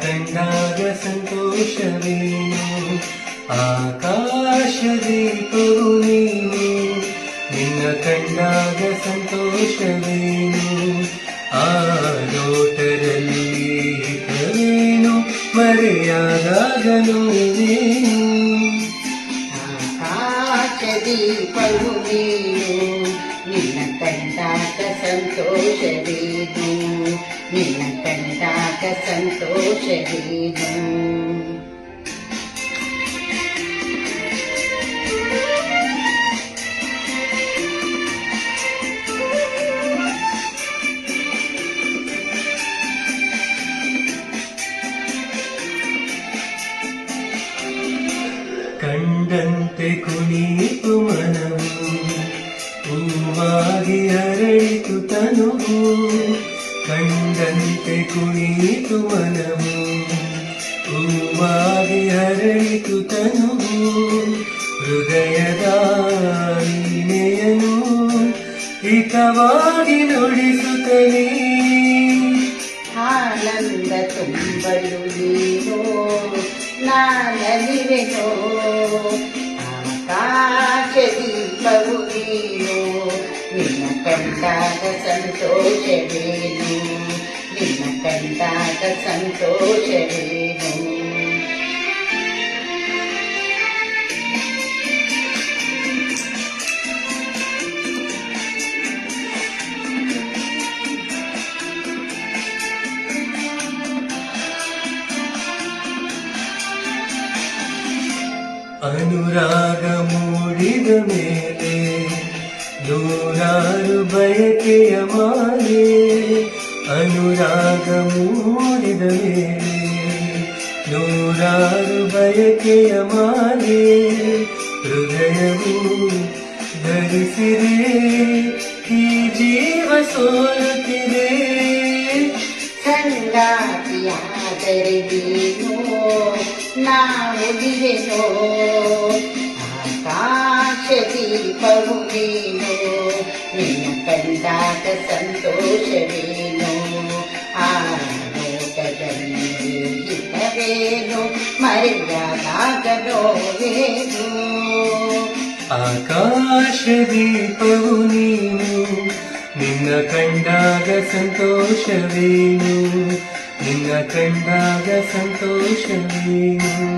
ಕಂಡಾಗ ಸಂತೋಷವೇನು ಆಕಾಶ ದೀಪವು ನೀನು ನಿನ್ನ ಕಂಡಾಗ ಸಂತೋಷವೇನು ಆ ನೋಟದಲ್ಲಿ ಹಿತವೇನು ಮರೆಯಾದಾಗ ನೋವೇನು ಆಕಾಶ ದೀಪವು ನೀನು ನಿನ್ನ ಕಂಡಾಗ ಸಂತೋಷವೇನು ನಿನ್ನ ಕಂಡಾಗ ಸಂತೋಷವೇನು ಕಂಡಂತೆ ಕುಣಿತು ಮನವು ಹೂವಾಗಿ ಹರಳಿತು ತನುವು ಕಂಡಂತೆ ಕುಣಿತು ಮನವು ಹೂವಾಗಿ ಹರಳಿತು ತನುವು ಹೃದಯದ ವೀಣೆಯನು ಹಿತವಾಗಿ ನುಡಿಸುತ್ತಲೇ ಆನಂದ ತುಂಬಲು ನೀನು ನಾನಲಿವೆನೋ ಆಕಾಶ ದೀಪವು ನೀನು ನಿನ್ನ ಕಂಡಾಗ ಸಂತೋಷವೇನು ನಿನ್ನ ಕಂಡಾಗ ಸಂತೋಷವೇನು ಅನುರಾಗ ಮೂಡಿದ ಮೇಲೆ ನೂರಾರು ಬಯಕೆಯ ಮಾಲೆ ಅನುರಾಗ ಮೂಡಿದ ಮೇಲೆ ನೂರಾರು ಬಯಕೆಯ ಮಾಲೆ ಹೃದಯವು ಧರಿಸಿದೆ ಈ ಜೀವ ಸೋಲುತ್ತಿದೆ ಸಂಗಾತಿಯಾದರೆ ನೀನು ನಾವುಲಿವೆನೋ ಆಕಾಶ ದೀಪವು ನೀನು ನಿನ್ನ ಕಂಡಾಗ ಸಂತೋಷವೇನು ಆ ಲೋಕದಲ್ಲಿ ಹಿತವೇನು ಮರೆಯಾದಾಗ ನೋವೇನು ಆಕಾಶ ದೀಪವು ನೀನು ನಿನ್ನ ಕಂಡಾಗ ಸಂತೋಷವೇನು ನಿನ್ನ ಕಂಡಾಗ ಸಂತೋಷವೇನು